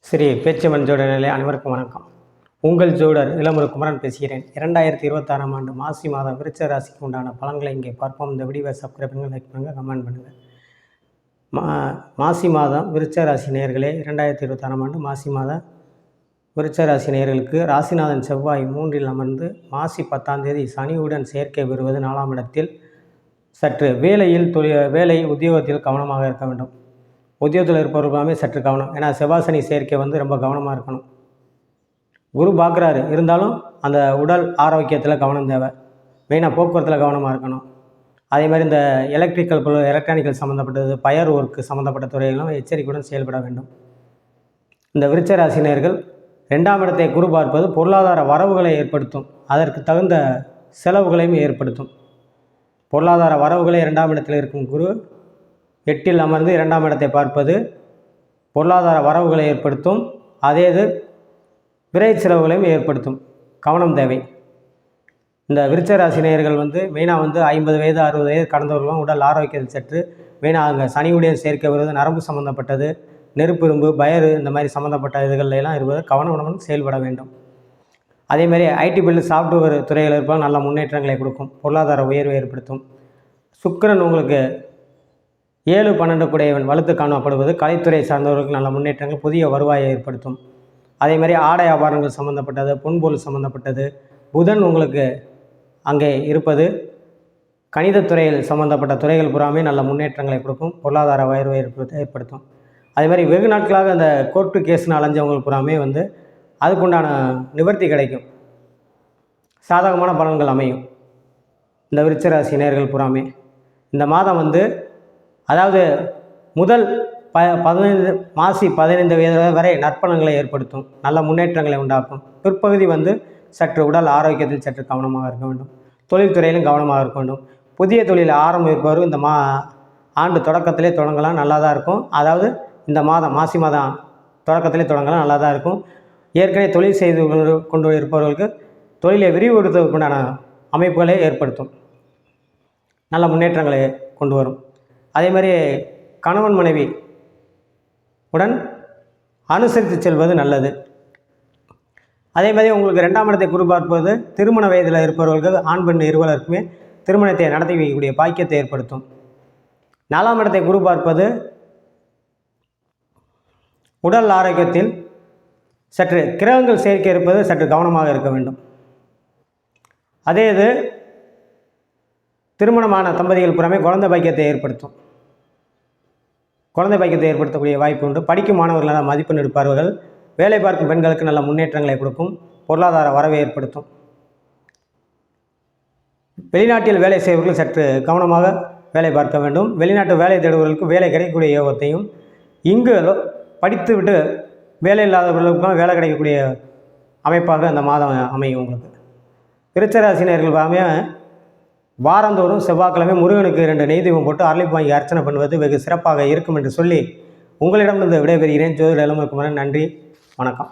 ஸ்ரீ பேச்சமன் ஜோடர் நிலை அனைவருக்கும் வணக்கம். உங்கள் ஜோடர் இளமுரு குமரன் பேசுகிறேன். 2026ஆம் ஆண்டு மாசி மாதம் விருச்ச ராசிக்கு உண்டான பலன்களை இங்கே பார்ப்போம். இந்த வீடியோவை சப்ஸ்கிரைப் பண்ணுங்கள், லைக் பண்ணுங்கள், கமெண்ட் பண்ணுங்கள். மாசி மாதம் விருச்ச ராசி நேயர்களே, 2026ஆம் ஆண்டு மாசி மாதம் விருச்ச ராசி நேயர்களுக்கு ராசிநாதன் செவ்வாய் 3இல் அமர்ந்து மாசி 10ஆம் தேதி சனியுடன் சேர்க்கை பெறுவது 4ஆம் இடத்தில். சற்று வேலை உத்தியோகத்தில் கவனமாக இருக்க வேண்டும். உத்தியோகத்தில் இருப்பவர்களுமே சற்று கவனம். ஏன்னா செவ்வாய் சனி சேர்க்கை ரொம்ப கவனமாக இருக்கணும். குரு பார்க்குறாரு, இருந்தாலும் அந்த உடல் ஆரோக்கியத்தில் கவனம் தேவை. மெயினாக போக்குவரத்தில் கவனமாக இருக்கணும். அதே மாதிரி இந்த எலக்ட்ரானிக்கல் சம்மந்தப்பட்டது, பயர் ஒர்க்கு சம்மந்தப்பட்ட துறைகளும் எச்சரிக்கையுடன் செயல்பட வேண்டும். இந்த விருச்ச ராசினியர்கள் 2ஆம் இடத்தை குரு பார்ப்பது பொருளாதார வரவுகளை ஏற்படுத்தும், அதற்கு தகுந்த செலவுகளையும் ஏற்படுத்தும். பொருளாதார வரவுகளை 2ஆம் இடத்தில் இருக்கும் குரு 8இல் அமர்ந்து 2ஆம் இடத்தை பார்ப்பது பொருளாதார வரவுகளை ஏற்படுத்தும், அதே இது விரை செலவுகளையும் ஏற்படுத்தும். கவனம் தேவை. இந்த விருச்ச ராசி நேயர்கள் மெயினாக 50 வயது 60 வயது கடந்தவர்களும் உடல் ஆரோக்கியத்தில் சற்று மெயினாக அங்கே சனியுடன் சேர்க்கை வருவது, நரம்பு சம்மந்தப்பட்டது, நெருப்பிரும்பு, பயறு இந்த மாதிரி சம்மந்தப்பட்ட இதுகளெல்லாம் இருப்பது கவனமுடன் செயல்பட வேண்டும். அதேமாதிரி ஐடி பில் சாஃப்ட்வேர் துறையில் இருப்பால் நல்ல முன்னேற்றங்களை கொடுக்கும், பொருளாதார உயர்வை ஏற்படுத்தும். சுக்கிரன் உங்களுக்கு 7-12 கூடையவன் வலுத்து காணப்படுவது கலைத்துறை சார்ந்தவர்களுக்கு நல்ல முன்னேற்றங்கள், புதிய வருவாயை ஏற்படுத்தும். அதே மாதிரி ஆடை ஆபரணங்கள் சம்மந்தப்பட்டது, பொன்பொருள் சம்மந்தப்பட்டது. புதன் உங்களுக்கு அங்கே இருப்பது கணிதத்துறையில் சம்மந்தப்பட்ட துறைகள் புறாமே நல்ல முன்னேற்றங்களை கொடுக்கும், பொருளாதார உயர்வை ஏற்படுத்தும். அதே மாதிரி வெகு நாட்களாக அந்த கோர்ட்டு கேஸ்னு அலைஞ்சவங்களுக்கு புறாமே அதுக்குண்டான நிவர்த்தி கிடைக்கும், சாதகமான பலன்கள் அமையும். இந்த விருச்சராசி நேயர்கள் புறாமே இந்த மாதம் அதாவது முதல் 15 வயது வரை நற்பலன்களை ஏற்படுத்தும், நல்ல முன்னேற்றங்களை உண்டாக்கும். பிற்பகுதி சற்று உடல் ஆரோக்கியத்தில் சற்று கவனமாக இருக்க வேண்டும். தொழில்துறையிலும் கவனமாக இருக்க வேண்டும். புதிய தொழில் ஆரம்பிப்பவர் இந்த ஆண்டு தொடக்கத்திலே தொடங்கலாம், நல்லா தான் இருக்கும். அதாவது இந்த மாசி மாதம் தொடக்கத்திலே தொடங்கலாம், நல்லா தான் இருக்கும். ஏற்கனவே தொழில் செய்து கொண்டு இருப்பவர்களுக்கு தொழிலை விரிவுபடுத்துவதற்குண்டான அமைப்புகளை ஏற்படுத்தும், நல்ல முன்னேற்றங்களை கொண்டு வரும். அதே மாதிரி கணவன் மனைவி உடன் அனுசரித்து செல்வது நல்லது. அதே மாதிரி உங்களுக்கு 2ஆம் இடத்தை குரு பார்ப்பது திருமண வயதில் இருப்பவர்களுக்கு ஆண் பெண் இருவருக்குமே திருமணத்தை நடத்தி வைக்கக்கூடிய பாக்கியத்தை ஏற்படுத்தும். 4ஆம் இடத்தை குரு பார்ப்பது உடல் ஆரோக்கியத்தில் சற்று கிரகங்கள் சேர்க்கை இருப்பது சற்று கவனமாக இருக்க வேண்டும். அதே இது திருமணமான தம்பதிகள் புறமே குழந்தை பாக்கியத்தை ஏற்படுத்தும், குழந்தை பாக்கியத்தை ஏற்படுத்தக்கூடிய வாய்ப்பு உண்டு. படிக்கும் மாணவர்கள் நல்ல மதிப்பெண் எடுப்பார்கள். வேலை பார்க்கும் பெண்களுக்கு நல்ல முன்னேற்றங்களை கொடுக்கும், பொருளாதார வரவை ஏற்படுத்தும். வெளிநாட்டில் வேலை செய்வர்கள் சற்று கவனமாக வேலை பார்க்க வேண்டும். வெளிநாட்டு வேலை தேடுபவர்களுக்கு வேலை கிடைக்கக்கூடிய யோகத்தையும், இங்கு படித்துவிட்டு வேலை இல்லாதவர்களுக்கும் வேலை கிடைக்கக்கூடிய அமைப்பாக அந்த மாதம் அமையும். உங்களுக்கு விருச்சராசினியர்கள் வாரந்தோறும் செவ்வாய்க்கிழமை முருகனுக்கு 2 நெய் தீபம் போட்டு அரளிப்பு வாங்கி அர்ச்சனை பண்ணுவது வெகு சிறப்பாக இருக்கும் என்று சொல்லி உங்களிடமிருந்து விடைபெறுகிறேன். ஜோதிடர் இளமுரு குமரன். நன்றி, வணக்கம்.